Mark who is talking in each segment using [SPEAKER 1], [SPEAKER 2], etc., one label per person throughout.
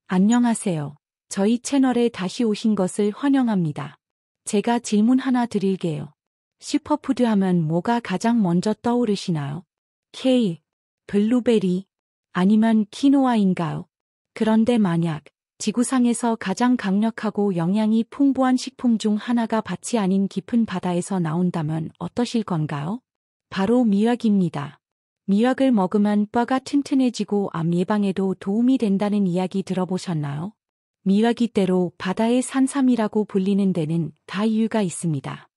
[SPEAKER 1] 안녕하세요. 저희 채널에 다시 오신 것을 환영합니다. 제가 질문 하나 드릴게요. 슈퍼푸드 하면 뭐가 가장 먼저 떠오르시나요? 케일, 블루베리, 아니면 키노아인가요? 그런데 만약 지구상에서 가장 강력하고 영양이 풍부한 식품 중 하나가 밭이 아닌 깊은 바다에서 나온다면 어떠실 건가요? 바로 미역입니다. 미역을 먹으면 뼈가 튼튼해지고 암 예방에도 도움이 된다는 이야기 들어보셨나요? 미역이 때로 바다의 산삼이라고 불리는 데는 다 이유가 있습니다.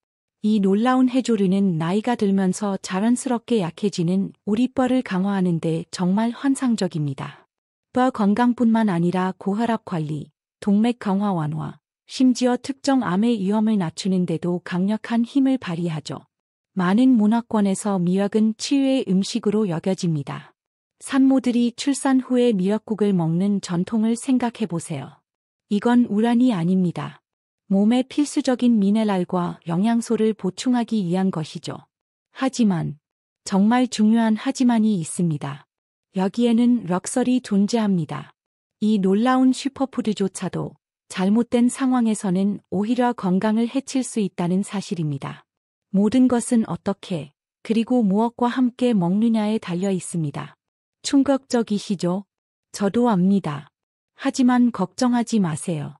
[SPEAKER 1] 이 놀라운 해조류는 나이가 들면서 자연스럽게 약해지는 우리 뼈를 강화하는 데 정말 환상적입니다. 뼈 건강뿐만 아니라 고혈압 관리, 동맥 강화 완화, 심지어 특정 암의 위험을 낮추는 데도 강력한 힘을 발휘하죠. 많은 문화권에서 미역은 치유의 음식으로 여겨집니다. 산모들이 출산 후에 미역국을 먹는 전통을 생각해 보세요. 이건 우란이 아닙니다. 몸에 필수적인 미네랄과 영양소를 보충하기 위한 것이죠. 하지만, 정말 중요한 하지만이 있습니다. 여기에는 럭설이 존재합니다. 이 놀라운 슈퍼푸드조차도 잘못된 상황에서는 오히려 건강을 해칠 수 있다는 사실입니다. 모든 것은 어떻게, 그리고 무엇과 함께 먹느냐에 달려 있습니다. 충격적이시죠? 저도 압니다. 하지만 걱정하지 마세요.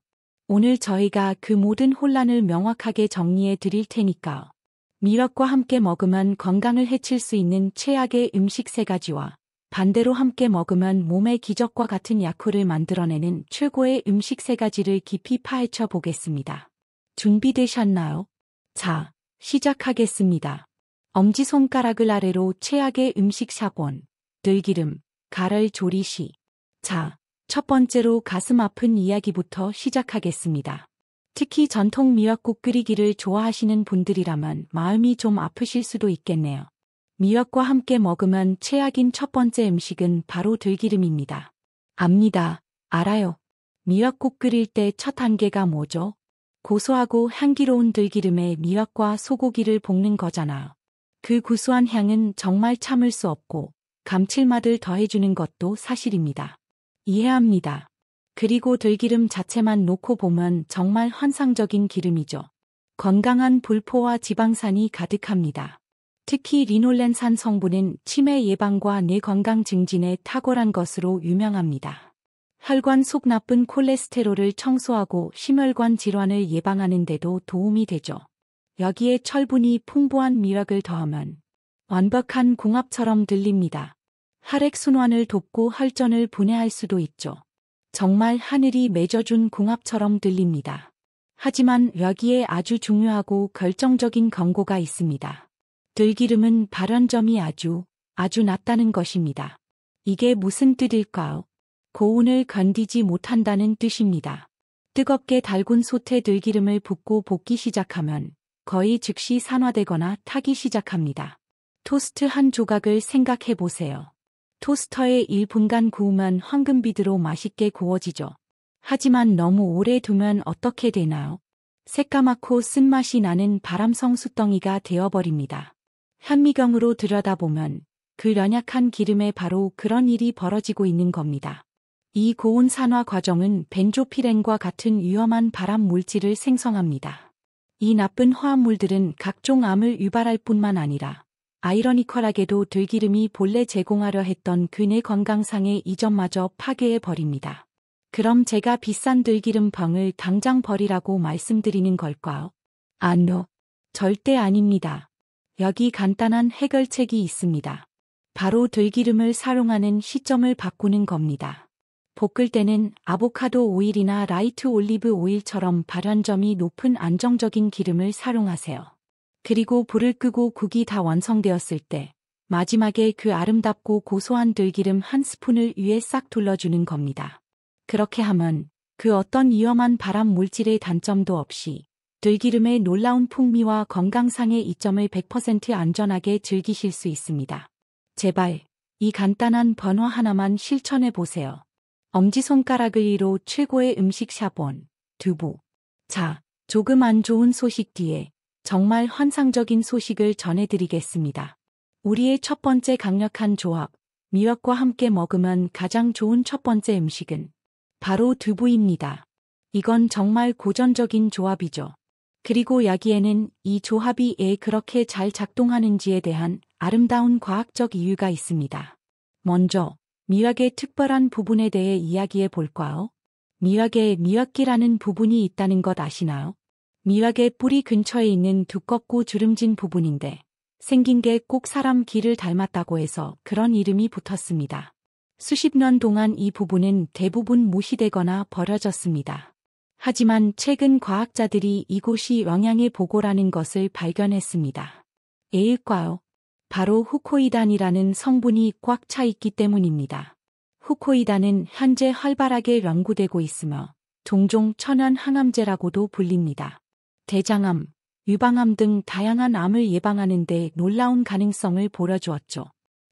[SPEAKER 1] 오늘 저희가 그 모든 혼란을 명확하게 정리해 드릴 테니까요. 미역과 함께 먹으면 건강을 해칠 수 있는 최악의 음식 3가지와 반대로 함께 먹으면 몸의 기적과 같은 약효를 만들어내는 최고의 음식 3가지를 깊이 파헤쳐 보겠습니다. 준비되셨나요? 자, 시작하겠습니다. 엄지손가락을 아래로 최악의 음식 샵1, 들기름, 가럴 조리시. 자, 첫 번째로 가슴 아픈 이야기부터 시작하겠습니다. 특히 전통 미역국 끓이기를 좋아하시는 분들이라면 마음이 좀 아프실 수도 있겠네요. 미역과 함께 먹으면 최악인 첫 번째 음식은 바로 들기름입니다. 압니다. 알아요. 미역국 끓일 때 첫 단계가 뭐죠? 고소하고 향기로운 들기름에 미역과 소고기를 볶는 거잖아요. 그 구수한 향은 정말 참을 수 없고 감칠맛을 더해주는 것도 사실입니다. 이해합니다. 그리고 들기름 자체만 놓고 보면 정말 환상적인 기름이죠. 건강한 불포와 지방산이 가득합니다. 특히 리놀렌산 성분은 치매 예방과 뇌 건강 증진에 탁월한 것으로 유명합니다. 혈관 속 나쁜 콜레스테롤을 청소하고 심혈관 질환을 예방하는 데도 도움이 되죠. 여기에 철분이 풍부한 미역을 더하면 완벽한 궁합처럼 들립니다. 혈액순환을 돕고 혈전을 분해할 수도 있죠. 정말 하늘이 맺어준 궁합처럼 들립니다. 하지만 여기에 아주 중요하고 결정적인 경고가 있습니다. 들기름은 발연점이 아주 낮다는 것입니다. 이게 무슨 뜻일까요? 고온을 견디지 못한다는 뜻입니다. 뜨겁게 달군 솥에 들기름을 붓고 볶기 시작하면 거의 즉시 산화되거나 타기 시작합니다. 토스트 한 조각을 생각해 보세요. 토스터에 1분간 구우면 황금빛으로 맛있게 구워지죠. 하지만 너무 오래 두면 어떻게 되나요? 새까맣고 쓴맛이 나는 바람성 숯덩이가 되어버립니다. 현미경으로 들여다보면 그 연약한 기름에 바로 그런 일이 벌어지고 있는 겁니다. 이 고온 산화 과정은 벤조피렌과 같은 위험한 발암 물질을 생성합니다. 이 나쁜 화합물들은 각종 암을 유발할 뿐만 아니라 아이러니컬하게도 들기름이 본래 제공하려 했던 그네 건강상의 이점마저 파괴해 버립니다. 그럼 제가 비싼 들기름 병을 당장 버리라고 말씀드리는 걸까요? 아노, 절대 아닙니다. 여기 간단한 해결책이 있습니다. 바로 들기름을 사용하는 시점을 바꾸는 겁니다. 볶을 때는 아보카도 오일이나 라이트 올리브 오일처럼 발연점이 높은 안정적인 기름을 사용하세요. 그리고 불을 끄고 국이 다 완성되었을 때 마지막에 그 아름답고 고소한 들기름 한 스푼을 위에 싹 둘러주는 겁니다. 그렇게 하면 그 어떤 위험한 발암 물질의 단점도 없이 들기름의 놀라운 풍미와 건강상의 이점을 100% 안전하게 즐기실 수 있습니다. 제발 이 간단한 변화 하나만 실천해 보세요. 엄지손가락을 위로 최고의 음식 샵1, 두부. 자, 조금 안 좋은 소식 뒤에 정말 환상적인 소식을 전해드리겠습니다. 우리의 첫 번째 강력한 조합, 미역과 함께 먹으면 가장 좋은 첫 번째 음식은 바로 두부입니다. 이건 정말 고전적인 조합이죠. 그리고 여기에는 이 조합이 왜 그렇게 잘 작동하는지에 대한 아름다운 과학적 이유가 있습니다. 먼저 미역의 특별한 부분에 대해 이야기해 볼까요? 미역에 미역기라는 부분이 있다는 것 아시나요? 미역의 뿌리 근처에 있는 두껍고 주름진 부분인데 생긴 게 꼭 사람 귀를 닮았다고 해서 그런 이름이 붙었습니다. 수십 년 동안 이 부분은 대부분 무시되거나 버려졌습니다. 하지만 최근 과학자들이 이곳이 영양의 보고라는 것을 발견했습니다. 왜일까요? 바로 후코이단이라는 성분이 꽉 차 있기 때문입니다. 후코이단은 현재 활발하게 연구되고 있으며 종종 천연 항암제라고도 불립니다. 대장암, 유방암 등 다양한 암을 예방하는 데 놀라운 가능성을 보여주었죠.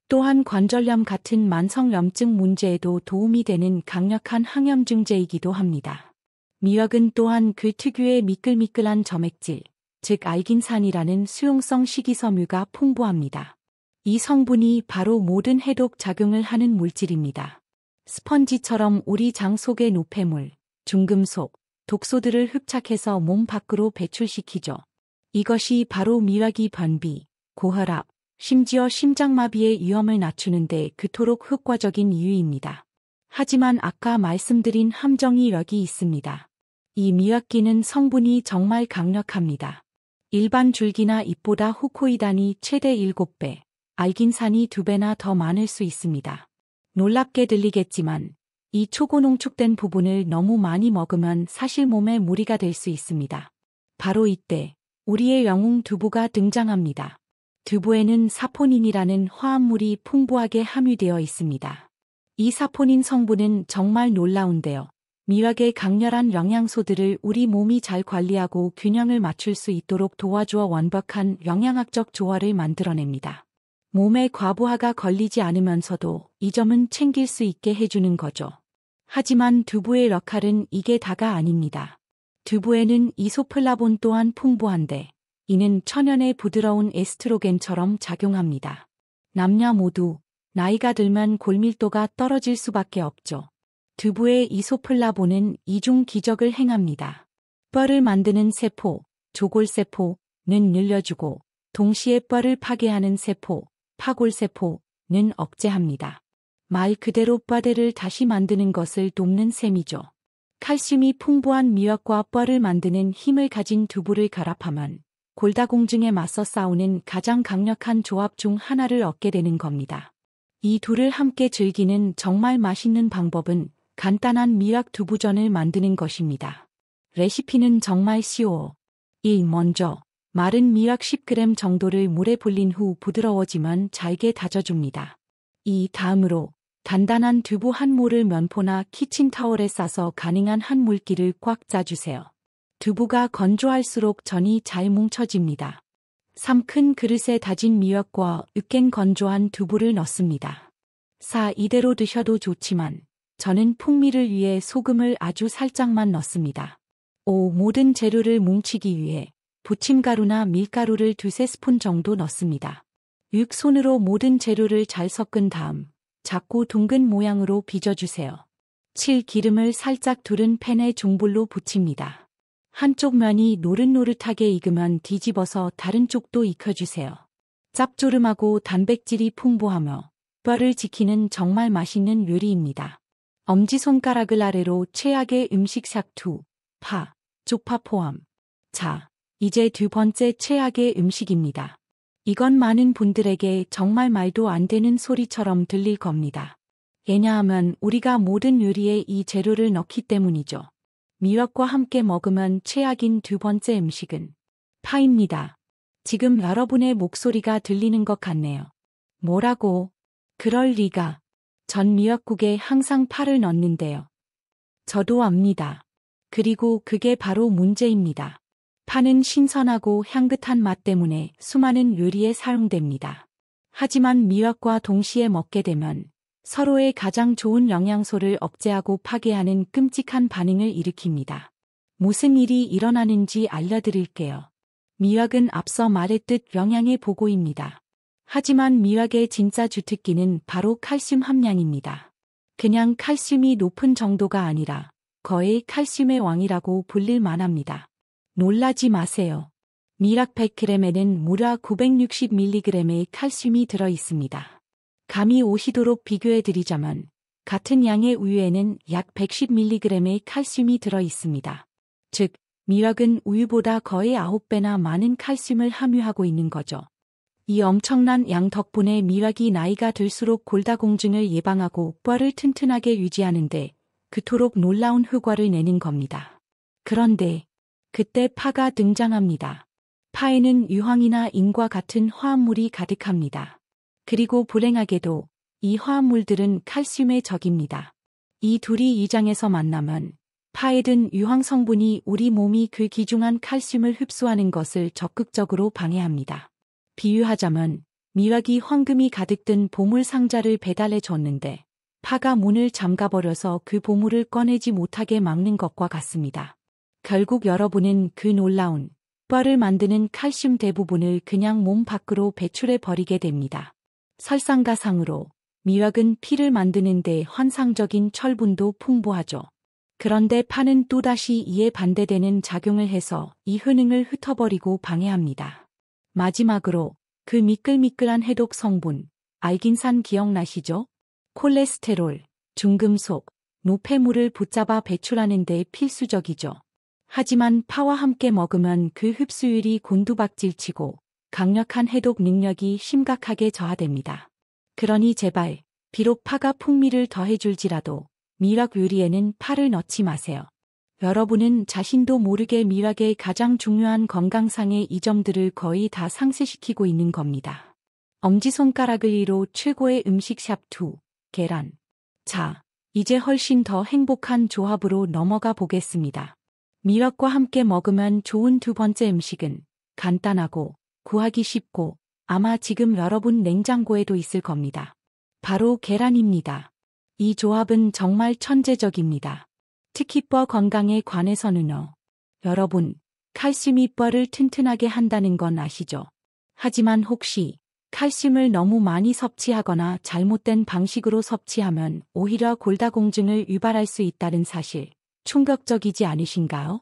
[SPEAKER 1] 또한 관절염 같은 만성염증 문제에도 도움이 되는 강력한 항염증제이기도 합니다. 미역은 또한 그 특유의 미끌미끌한 점액질, 즉 알긴산이라는 수용성 식이섬유가 풍부합니다. 이 성분이 바로 모든 해독 작용을 하는 물질입니다. 스펀지처럼 우리 장 속의 노폐물, 중금속, 독소들을 흡착해서 몸 밖으로 배출시키죠. 이것이 바로 미역이 변비, 고혈압, 심지어 심장마비의 위험을 낮추는데 그토록 효과적인 이유입니다. 하지만 아까 말씀드린 함정이 여기 있습니다. 이 미역기는 성분이 정말 강력합니다. 일반 줄기나 잎보다 후코이단이 최대 7배, 알긴산이 2배나 더 많을 수 있습니다. 놀랍게 들리겠지만 이 초고농축된 부분을 너무 많이 먹으면 사실 몸에 무리가 될 수 있습니다. 바로 이때 우리의 영웅 두부가 등장합니다. 두부에는 사포닌이라는 화합물이 풍부하게 함유되어 있습니다. 이 사포닌 성분은 정말 놀라운데요. 미역의 강렬한 영양소들을 우리 몸이 잘 관리하고 균형을 맞출 수 있도록 도와주어 완벽한 영양학적 조화를 만들어냅니다. 몸에 과부하가 걸리지 않으면서도 이 점은 챙길 수 있게 해주는 거죠. 하지만 두부의 역할은 이게 다가 아닙니다. 두부에는 이소플라본 또한 풍부한데 이는 천연의 부드러운 에스트로겐처럼 작용합니다. 남녀 모두 나이가 들면 골밀도가 떨어질 수밖에 없죠. 두부의 이소플라본은 이중 기적을 행합니다. 뼈를 만드는 세포, 조골세포는 늘려주고 동시에 뼈를 파괴하는 세포, 파골세포는 억제합니다. 말 그대로 뼈대를 다시 만드는 것을 돕는 셈이죠. 칼슘이 풍부한 미역과 뼈를 만드는 힘을 가진 두부를 결합하면 골다공증에 맞서 싸우는 가장 강력한 조합 중 하나를 얻게 되는 겁니다. 이 둘을 함께 즐기는 정말 맛있는 방법은 간단한 미역 두부전을 만드는 것입니다. 레시피는 정말 쉬워. 1. 먼저 마른 미역 10g 정도를 물에 불린 후 부드러워지면 잘게 다져줍니다. 2. 다음으로 단단한 두부 한 모를 면포나 키친타월에 싸서 가능한 한 물기를 꽉 짜주세요. 두부가 건조할수록 전이 잘 뭉쳐집니다. 3. 큰 그릇에 다진 미역과 으깬 건조한 두부를 넣습니다. 4. 이대로 드셔도 좋지만 저는 풍미를 위해 소금을 아주 살짝만 넣습니다. 5. 모든 재료를 뭉치기 위해 부침가루나 밀가루를 2-3스푼 정도 넣습니다. 6. 손으로 모든 재료를 잘 섞은 다음 작고 둥근 모양으로 빚어주세요. 7. 기름을 살짝 두른 팬에 중불로 부칩니다. 한쪽 면이 노릇노릇하게 익으면 뒤집어서 다른 쪽도 익혀주세요. 짭조름하고 단백질이 풍부하며 뼈를 지키는 정말 맛있는 요리입니다. 엄지손가락을 아래로 최악의 음식 샥투, 파, 쪽파 포함. 자, 이제 두 번째 최악의 음식입니다. 이건 많은 분들에게 정말 말도 안 되는 소리처럼 들릴 겁니다. 왜냐하면 우리가 모든 요리에 이 재료를 넣기 때문이죠. 미역과 함께 먹으면 최악인 두 번째 음식은 파입니다. 지금 여러분의 목소리가 들리는 것 같네요. 뭐라고? 그럴 리가. 전 미역국에 항상 파를 넣는데요. 저도 압니다. 그리고 그게 바로 문제입니다. 파는 신선하고 향긋한 맛 때문에 수많은 요리에 사용됩니다. 하지만 미역과 동시에 먹게 되면 서로의 가장 좋은 영양소를 억제하고 파괴하는 끔찍한 반응을 일으킵니다. 무슨 일이 일어나는지 알려드릴게요. 미역은 앞서 말했듯 영양의 보고입니다. 하지만 미역의 진짜 주특기는 바로 칼슘 함량입니다. 그냥 칼슘이 높은 정도가 아니라 거의 칼슘의 왕이라고 불릴 만합니다. 놀라지 마세요. 미락 100g에는 무려 960mg의 칼슘이 들어 있습니다. 감이 오시도록 비교해 드리자면 같은 양의 우유에는 약 110mg의 칼슘이 들어 있습니다. 즉, 미락은 우유보다 거의 9배나 많은 칼슘을 함유하고 있는 거죠. 이 엄청난 양 덕분에 미락이 나이가 들수록 골다공증을 예방하고 뼈를 튼튼하게 유지하는데 그토록 놀라운 효과를 내는 겁니다. 그런데 그때 파가 등장합니다. 파에는 유황이나 인과 같은 화합물이 가득합니다. 그리고 불행하게도 이 화합물들은 칼슘의 적입니다. 이 둘이 이장에서 만나면 파에 든 유황 성분이 우리 몸이 그 귀중한 칼슘을 흡수하는 것을 적극적으로 방해합니다. 비유하자면 미락이 황금이 가득 든 보물 상자를 배달해 줬는데 파가 문을 잠가버려서 그 보물을 꺼내지 못하게 막는 것과 같습니다. 결국 여러분은 그 놀라운 뼈를 만드는 칼슘 대부분을 그냥 몸 밖으로 배출해 버리게 됩니다. 설상가상으로 미락은 피를 만드는 데 환상적인 철분도 풍부하죠. 그런데 파는 또다시 이에 반대되는 작용을 해서 이 효능을 흩어버리고 방해합니다. 마지막으로 그 미끌미끌한 해독 성분, 알긴산 기억나시죠? 콜레스테롤, 중금속, 노폐물을 붙잡아 배출하는 데 필수적이죠. 하지만 파와 함께 먹으면 그 흡수율이 곤두박질치고 강력한 해독 능력이 심각하게 저하됩니다. 그러니 제발 비록 파가 풍미를 더해줄지라도 미락 요리에는 파를 넣지 마세요. 여러분은 자신도 모르게 미락의 가장 중요한 건강상의 이 점들을 거의 다 상쇄시키고 있는 겁니다. 엄지손가락을 위로 최고의 음식 샵2, 계란. 자, 이제 훨씬 더 행복한 조합으로 넘어가 보겠습니다. 미락과 함께 먹으면 좋은 두 번째 음식은 간단하고 구하기 쉽고 아마 지금 여러분 냉장고에도 있을 겁니다. 바로 계란입니다. 이 조합은 정말 천재적입니다. 특히 뼈 건강에 관해서는요. 여러분, 칼슘이 뼈를 튼튼하게 한다는 건 아시죠? 하지만 혹시 칼슘을 너무 많이 섭취하거나 잘못된 방식으로 섭취하면 오히려 골다공증을 유발할 수 있다는 사실, 충격적이지 않으신가요?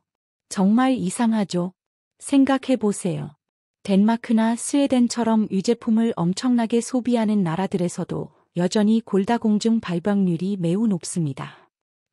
[SPEAKER 1] 정말 이상하죠? 생각해보세요. 덴마크나 스웨덴처럼 유제품을 엄청나게 소비하는 나라들에서도 여전히 골다공증 발병률이 매우 높습니다.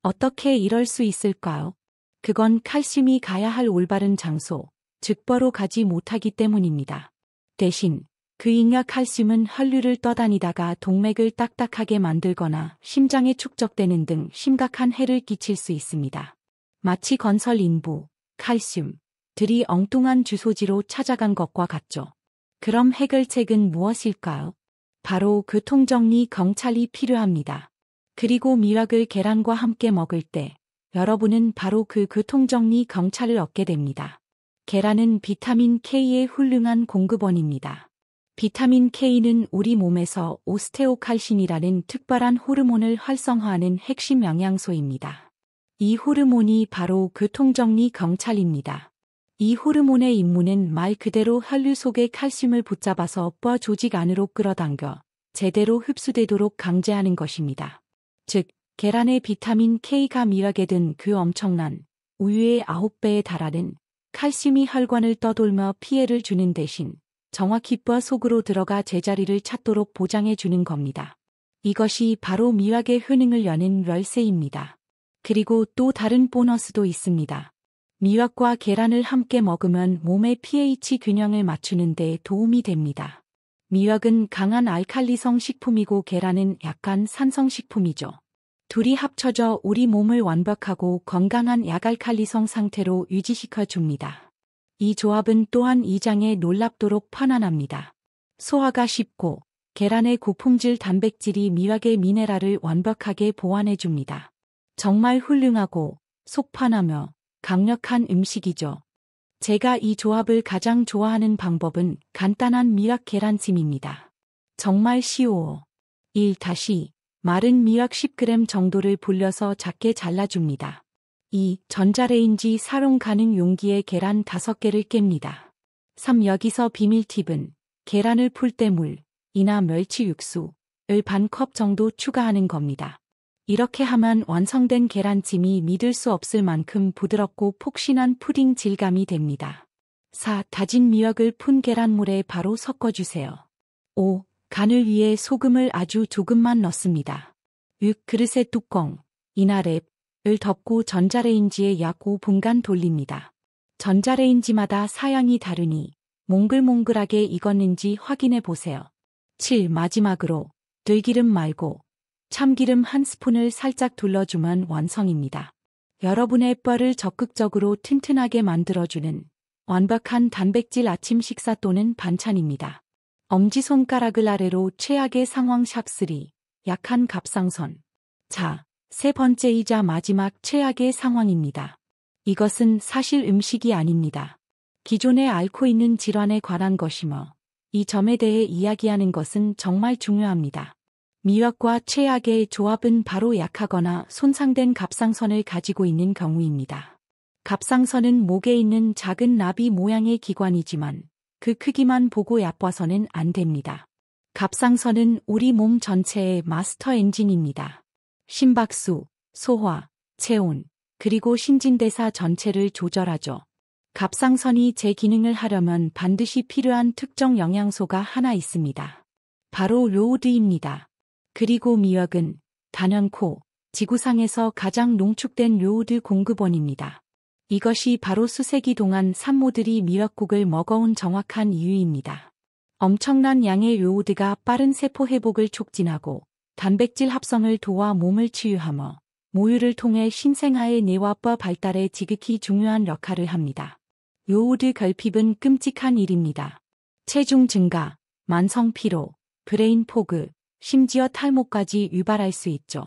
[SPEAKER 1] 어떻게 이럴 수 있을까요? 그건 칼슘이 가야 할 올바른 장소, 즉 뼈로 가지 못하기 때문입니다. 대신 그 잉여 칼슘은 혈류를 떠다니다가 동맥을 딱딱하게 만들거나 심장에 축적되는 등 심각한 해를 끼칠 수 있습니다. 마치 건설 인부, 칼슘들이 엉뚱한 주소지로 찾아간 것과 같죠. 그럼 해결책은 무엇일까요? 바로 교통정리 경찰이 필요합니다. 그리고 미락을 계란과 함께 먹을 때 여러분은 바로 그 교통정리 경찰을 얻게 됩니다. 계란은 비타민 K의 훌륭한 공급원입니다. 비타민 K는 우리 몸에서 오스테오칼신이라는 특별한 호르몬을 활성화하는 핵심 영양소입니다. 이 호르몬이 바로 교통정리 경찰입니다. 이 호르몬의 임무는 말 그대로 혈류 속의 칼슘을 붙잡아서 뼈 조직 안으로 끌어당겨 제대로 흡수되도록 강제하는 것입니다. 즉, 계란의 비타민 K가 미락에 든 그 엄청난 우유의 9배에 달하는 칼슘이 혈관을 떠돌며 피해를 주는 대신 정확히 뼈 속으로 들어가 제자리를 찾도록 보장해 주는 겁니다. 이것이 바로 미락의 효능을 여는 열쇠입니다. 그리고 또 다른 보너스도 있습니다. 미락과 계란을 함께 먹으면 몸의 pH 균형을 맞추는 데 도움이 됩니다. 미락은 강한 알칼리성 식품이고 계란은 약간 산성 식품이죠. 둘이 합쳐져 우리 몸을 완벽하고 건강한 약알칼리성 상태로 유지시켜 줍니다. 이 조합은 또한 이장에 놀랍도록 편안합니다. 소화가 쉽고 계란의 고품질 단백질이 미락의 미네랄을 완벽하게 보완해 줍니다. 정말 훌륭하고 속 편하며 강력한 음식이죠. 제가 이 조합을 가장 좋아하는 방법은 간단한 미락 계란찜입니다. 정말 쉬워. 1. 마른 미락 10g 정도를 불려서 작게 잘라줍니다. 2. 전자레인지 사용 가능 용기에 계란 5개를 깹니다. 3. 여기서 비밀 팁은 계란을 풀 때 물이나 멸치 육수를 반 컵 정도 추가하는 겁니다. 이렇게 하면 완성된 계란찜이 믿을 수 없을 만큼 부드럽고 폭신한 푸딩 질감이 됩니다. 4. 다진 미역을 푼 계란물에 바로 섞어주세요. 5. 간을 위해 소금을 아주 조금만 넣습니다. 6. 그릇의 뚜껑, 이나 랩을 덮고 전자레인지에 약 5분간 돌립니다. 전자레인지마다 사양이 다르니 몽글몽글하게 익었는지 확인해 보세요. 7. 마지막으로 들기름 말고 참기름 한 스푼을 살짝 둘러주면 완성입니다. 여러분의 뼈를 적극적으로 튼튼하게 만들어주는 완벽한 단백질 아침 식사 또는 반찬입니다. 엄지손가락을 아래로 최악의 상황 샵3. 약한 갑상선. 자, 세 번째이자 마지막 최악의 상황입니다. 이것은 사실 음식이 아닙니다. 기존에 앓고 있는 질환에 관한 것이며 이 점에 대해 이야기하는 것은 정말 중요합니다. 미역과 최악의 조합은 바로 약하거나 손상된 갑상선을 가지고 있는 경우입니다. 갑상선은 목에 있는 작은 나비 모양의 기관이지만 그 크기만 보고 얕봐서는 안 됩니다. 갑상선은 우리 몸 전체의 마스터 엔진입니다. 심박수, 소화, 체온, 그리고 신진대사 전체를 조절하죠. 갑상선이 제 기능을 하려면 반드시 필요한 특정 영양소가 하나 있습니다. 바로 요오드입니다. 그리고 미역은 단연코 지구상에서 가장 농축된 요오드 공급원입니다. 이것이 바로 수세기 동안 산모들이 미역국을 먹어온 정확한 이유입니다. 엄청난 양의 요오드가 빠른 세포 회복을 촉진하고 단백질 합성을 도와 몸을 치유하며 모유를 통해 신생아의 뇌와뼈 발달에 지극히 중요한 역할을 합니다. 요오드 결핍은 끔찍한 일입니다. 체중 증가, 만성 피로, 브레인 포그, 심지어 탈모까지 유발할 수 있죠.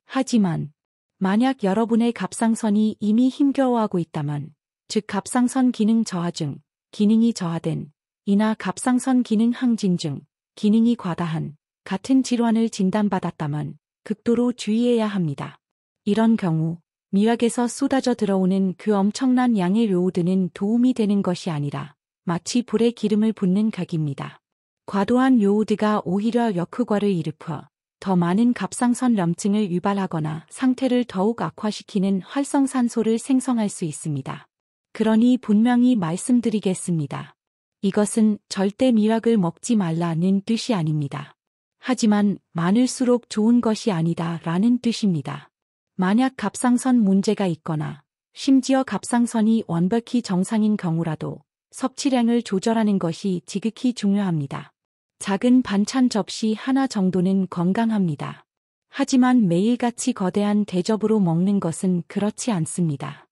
[SPEAKER 1] 하지만 만약 여러분의 갑상선이 이미 힘겨워하고 있다면, 즉 갑상선 기능 저하증, 기능이 저하된, 이나 갑상선 기능 항진증, 기능이 과다한, 같은 질환을 진단받았다면 극도로 주의해야 합니다. 이런 경우 미역에서 쏟아져 들어오는 그 엄청난 양의 요오드는 도움이 되는 것이 아니라 마치 불에 기름을 붓는 격입니다. 과도한 요오드가 오히려 역효과를 일으켜 더 많은 갑상선염증을 유발하거나 상태를 더욱 악화시키는 활성산소를 생성할 수 있습니다. 그러니 분명히 말씀드리겠습니다. 이것은 절대 미역을 먹지 말라는 뜻이 아닙니다. 하지만 많을수록 좋은 것이 아니다 라는 뜻입니다. 만약 갑상선 문제가 있거나 심지어 갑상선이 완벽히 정상인 경우라도 섭취량을 조절하는 것이 지극히 중요합니다. 작은 반찬 접시 하나 정도는 건강합니다. 하지만 매일같이 거대한 대접으로 먹는 것은 그렇지 않습니다.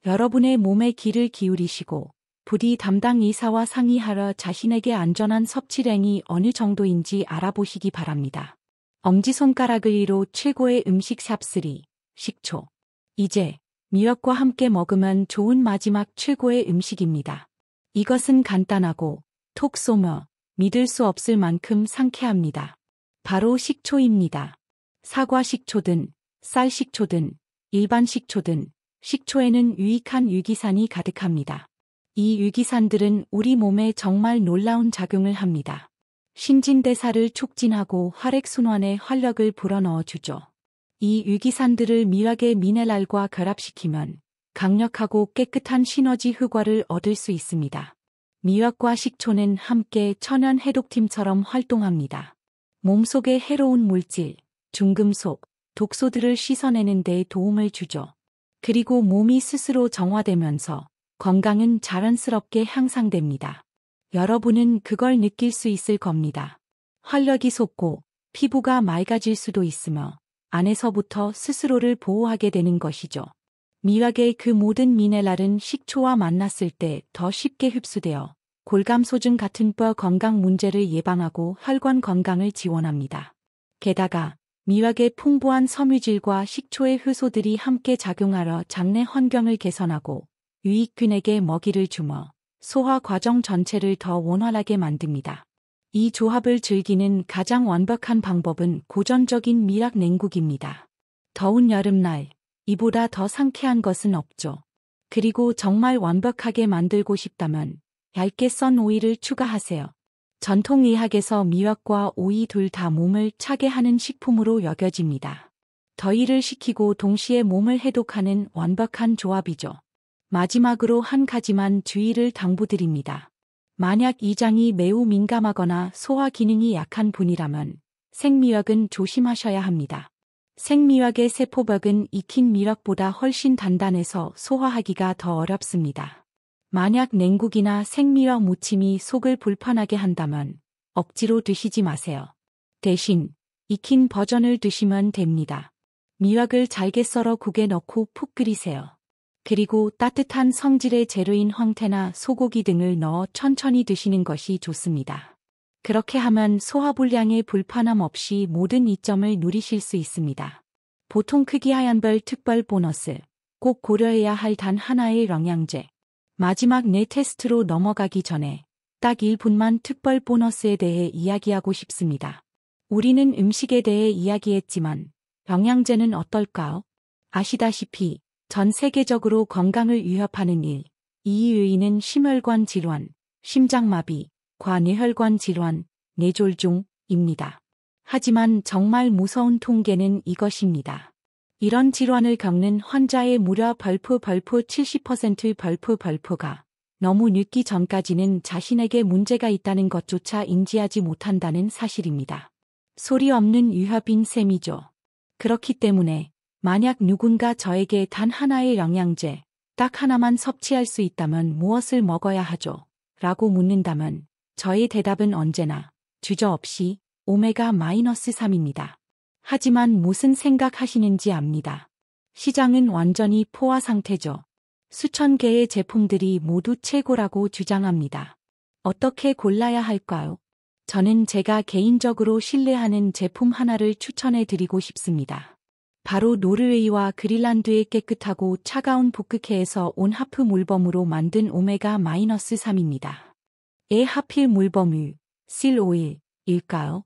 [SPEAKER 1] 여러분의 몸에 귀를 기울이시고 부디 담당 의사와 상의하여 자신에게 안전한 섭취량이 어느 정도인지 알아보시기 바랍니다. 엄지손가락을 위로 최고의 음식 샵3. 식초. 이제 미역과 함께 먹으면 좋은 마지막 최고의 음식입니다. 이것은 간단하고 톡 쏘며 믿을 수 없을 만큼 상쾌합니다. 바로 식초입니다. 사과 식초든 쌀 식초든 일반 식초든 식초에는 유익한 유기산이 가득합니다. 이 유기산들은 우리 몸에 정말 놀라운 작용을 합니다. 신진대사를 촉진하고 혈액순환에 활력을 불어넣어 주죠. 이 유기산들을 미역의 미네랄과 결합시키면 강력하고 깨끗한 시너지 효과를 얻을 수 있습니다. 미역과 식초는 함께 천연 해독팀처럼 활동합니다. 몸속의 해로운 물질, 중금속, 독소들을 씻어내는 데 도움을 주죠. 그리고 몸이 스스로 정화되면서 건강은 자연스럽게 향상됩니다. 여러분은 그걸 느낄 수 있을 겁니다. 활력이 솟고 피부가 맑아질 수도 있으며 안에서부터 스스로를 보호하게 되는 것이죠. 미역의 그 모든 미네랄은 식초와 만났을 때 더 쉽게 흡수되어 골감소증 같은 뼈 건강 문제를 예방하고 혈관 건강을 지원합니다. 게다가 미역의 풍부한 섬유질과 식초의 효소들이 함께 작용하여 장내 환경을 개선하고 유익균에게 먹이를 주며 소화 과정 전체를 더 원활하게 만듭니다. 이 조합을 즐기는 가장 완벽한 방법은 고전적인 미역 냉국입니다. 더운 여름날, 이보다 더 상쾌한 것은 없죠. 그리고 정말 완벽하게 만들고 싶다면 얇게 썬 오이를 추가하세요. 전통의학에서 미역과 오이 둘 다 몸을 차게 하는 식품으로 여겨집니다. 더위를 식히고 동시에 몸을 해독하는 완벽한 조합이죠. 마지막으로 한 가지만 주의를 당부드립니다. 만약 이 장이 매우 민감하거나 소화 기능이 약한 분이라면 생미역은 조심하셔야 합니다. 생미역의 세포벽은 익힌 미역보다 훨씬 단단해서 소화하기가 더 어렵습니다. 만약 냉국이나 생미역 무침이 속을 불편하게 한다면 억지로 드시지 마세요. 대신 익힌 버전을 드시면 됩니다. 미역을 잘게 썰어 국에 넣고 푹 끓이세요. 그리고 따뜻한 성질의 재료인 황태나 소고기 등을 넣어 천천히 드시는 것이 좋습니다. 그렇게 하면 소화불량의 불편함 없이 모든 이점을 누리실 수 있습니다. 보통 크기 하얀별 특별 보너스, 꼭 고려해야 할 단 하나의 영양제. 마지막 내 테스트로 넘어가기 전에 딱 1분만 특별 보너스에 대해 이야기하고 싶습니다. 우리는 음식에 대해 이야기했지만 영양제는 어떨까요? 아시다시피 전 세계적으로 건강을 위협하는 2위는 심혈관 질환, 심장마비, 과뇌혈관 질환, 뇌졸중입니다. 하지만 정말 무서운 통계는 이것입니다. 이런 질환을 겪는 환자의 무려 70%가 너무 늙기 전까지는 자신에게 문제가 있다는 것조차 인지하지 못한다는 사실입니다. 소리 없는 위협인 셈이죠. 그렇기 때문에 만약 누군가 저에게 단 하나의 영양제, 딱 하나만 섭취할 수 있다면 무엇을 먹어야 하죠? 라고 묻는다면 저의 대답은 언제나 주저없이 오메가-3입니다. 하지만 무슨 생각하시는지 압니다. 시장은 완전히 포화 상태죠. 수천 개의 제품들이 모두 최고라고 주장합니다. 어떻게 골라야 할까요? 저는 제가 개인적으로 신뢰하는 제품 하나를 추천해 드리고 싶습니다. 바로 노르웨이와 그린란드의 깨끗하고 차가운 북극해에서 온 하프 물범으로 만든 오메가-3입니다. 왜 하필 물범유, 실오일일까요?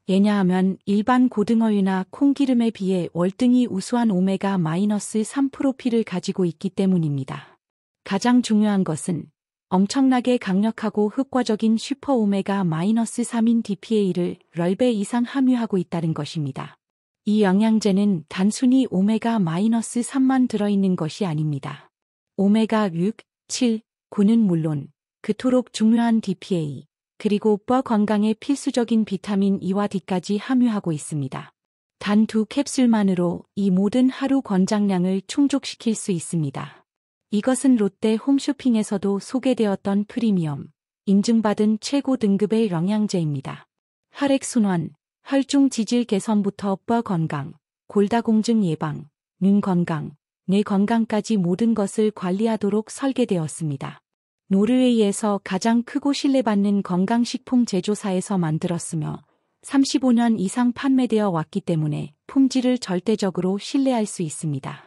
[SPEAKER 1] 왜냐하면 일반 고등어유나 콩기름에 비해 월등히 우수한 오메가-3 프로필을 가지고 있기 때문입니다. 가장 중요한 것은 엄청나게 강력하고 효과적인 슈퍼 오메가-3인 DPA를 10배 이상 함유하고 있다는 것입니다. 이 영양제는 단순히 오메가-3만 들어있는 것이 아닙니다. 오메가 6, 7, 9는 물론 그토록 중요한 DPA, 그리고 뼈 건강에 필수적인 비타민 E와 D까지 함유하고 있습니다. 단 2캡슐만으로 이 모든 하루 권장량을 충족시킬 수 있습니다. 이것은 롯데 홈쇼핑에서도 소개되었던 프리미엄, 인증받은 최고 등급의 영양제입니다. 혈액순환, 혈중 지질 개선부터 뼈 건강, 골다공증 예방, 눈 건강, 뇌 건강까지 모든 것을 관리하도록 설계되었습니다. 노르웨이에서 가장 크고 신뢰받는 건강식품 제조사에서 만들었으며 35년 이상 판매되어 왔기 때문에 품질을 절대적으로 신뢰할 수 있습니다.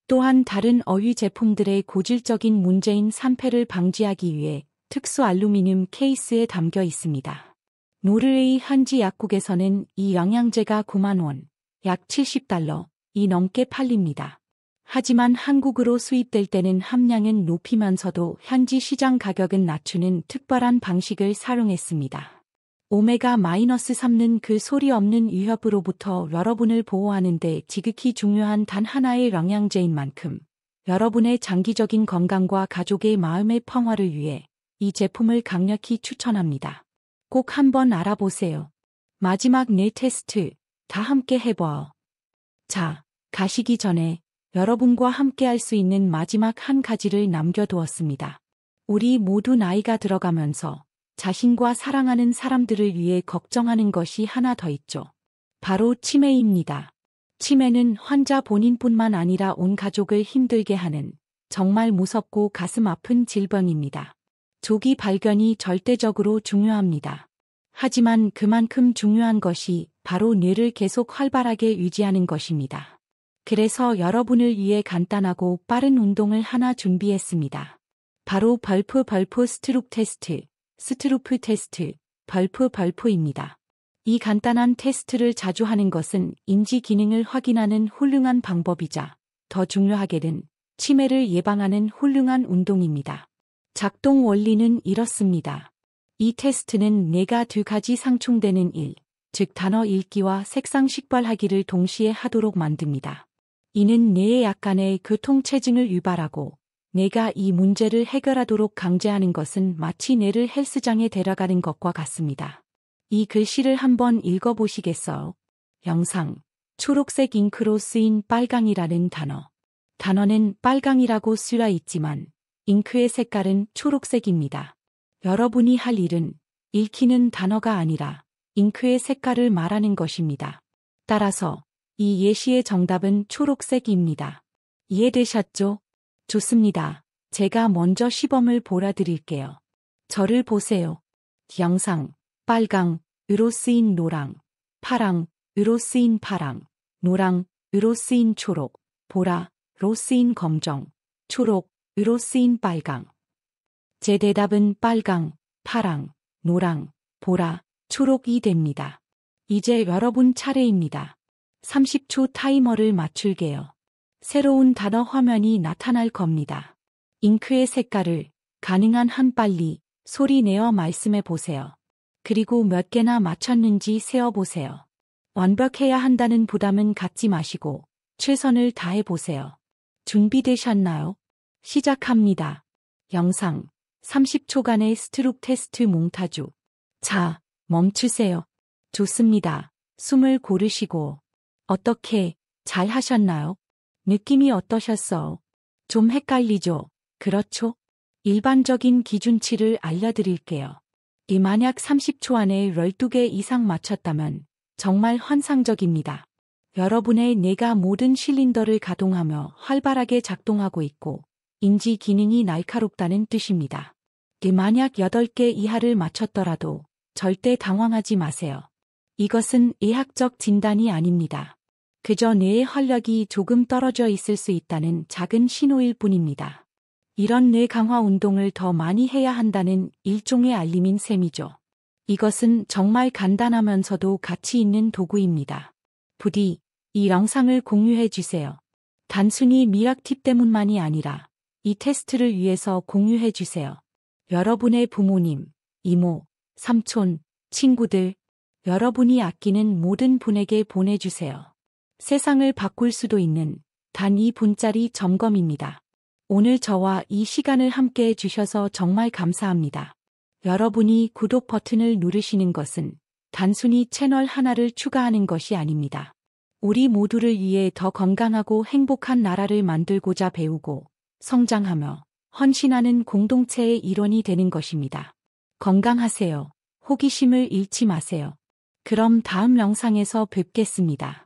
[SPEAKER 1] 또한 다른 어휘 제품들의 고질적인 문제인 산패를 방지하기 위해 특수 알루미늄 케이스에 담겨 있습니다. 노르웨이 현지 약국에서는 이 영양제가 9만 원, 약 $70이 넘게 팔립니다. 하지만 한국으로 수입될 때는 함량은 높이면서도 현지 시장 가격은 낮추는 특별한 방식을 사용했습니다. 오메가-3는 그 소리 없는 위협으로부터 여러분을 보호하는 데 지극히 중요한 단 하나의 영양제인 만큼 여러분의 장기적인 건강과 가족의 마음의 평화를 위해 이 제품을 강력히 추천합니다. 꼭 한번 알아보세요. 마지막 뇌 테스트 다 함께 해봐요. 자, 가시기 전에 여러분과 함께 할 수 있는 마지막 한 가지를 남겨두었습니다. 우리 모두 나이가 들어가면서 자신과 사랑하는 사람들을 위해 걱정하는 것이 하나 더 있죠. 바로 치매입니다. 치매는 환자 본인뿐만 아니라 온 가족을 힘들게 하는 정말 무섭고 가슴 아픈 질병입니다. 조기 발견이 절대적으로 중요합니다. 하지만 그만큼 중요한 것이 바로 뇌를 계속 활발하게 유지하는 것입니다. 그래서 여러분을 위해 간단하고 빠른 운동을 하나 준비했습니다. 바로 벌프 스트룩 테스트, 스트루프 테스트, 벌프입니다. 이 간단한 테스트를 자주 하는 것은 인지 기능을 확인하는 훌륭한 방법이자 더 중요하게는 치매를 예방하는 훌륭한 운동입니다. 작동 원리는 이렇습니다. 이 테스트는 뇌가 두 가지 상충되는 즉 단어 읽기와 색상 식발하기를 동시에 하도록 만듭니다. 이는 뇌에 약간의 교통체증을 유발하고 내가 이 문제를 해결하도록 강제하는 것은 마치 뇌를 헬스장에 데려가는 것과 같습니다. 이 글씨를 한번 읽어보시겠어요? 영상. 초록색 잉크로 쓰인 빨강이라는 단어. 단어는 빨강이라고 쓰여 있지만 잉크의 색깔은 초록색입니다. 여러분이 할 일은 읽히는 단어가 아니라 잉크의 색깔을 말하는 것입니다. 따라서 이 예시의 정답은 초록색입니다. 이해되셨죠? 좋습니다. 제가 먼저 시범을 보여드릴게요. 저를 보세요. 영상. 빨강으로 쓰인 노랑, 파랑으로 쓰인 파랑, 노랑으로 쓰인 초록, 보라로 쓰인 검정, 초록으로 쓰인 빨강. 제 대답은 빨강, 파랑, 노랑, 보라, 초록이 됩니다. 이제 여러분 차례입니다. 30초 타이머를 맞출게요. 새로운 단어 화면이 나타날 겁니다. 잉크의 색깔을 가능한 한 빨리 소리 내어 말씀해 보세요. 그리고 몇 개나 맞췄는지 세어보세요. 완벽해야 한다는 부담은 갖지 마시고 최선을 다해 보세요. 준비되셨나요? 시작합니다. 영상. 30초간의 스트룩 테스트 몽타주. 자, 멈추세요. 좋습니다. 숨을 고르시고. 어떻게 잘 하셨나요? 느낌이 어떠셨어요? 좀 헷갈리죠? 그렇죠? 일반적인 기준치를 알려드릴게요. 만약 30초 안에 12개 이상 맞췄다면 정말 환상적입니다. 여러분의 뇌가 모든 실린더를 가동하며 활발하게 작동하고 있고 인지 기능이 날카롭다는 뜻입니다. 만약 8개 이하를 맞췄더라도 절대 당황하지 마세요. 이것은 의학적 진단이 아닙니다. 그저 뇌의 활력이 조금 떨어져 있을 수 있다는 작은 신호일 뿐입니다. 이런 뇌 강화 운동을 더 많이 해야 한다는 일종의 알림인 셈이죠. 이것은 정말 간단하면서도 가치 있는 도구입니다. 부디 이 영상을 공유해 주세요. 단순히 미학 팁 때문만이 아니라 이 테스트를 위해서 공유해 주세요. 여러분의 부모님, 이모, 삼촌, 친구들, 여러분이 아끼는 모든 분에게 보내주세요. 세상을 바꿀 수도 있는 단 2분짜리 점검입니다. 오늘 저와 이 시간을 함께 해주셔서 정말 감사합니다. 여러분이 구독 버튼을 누르시는 것은 단순히 채널 하나를 추가하는 것이 아닙니다. 우리 모두를 위해 더 건강하고 행복한 나라를 만들고자 배우고 성장하며 헌신하는 공동체의 일원이 되는 것입니다. 건강하세요. 호기심을 잃지 마세요. 그럼 다음 영상에서 뵙겠습니다.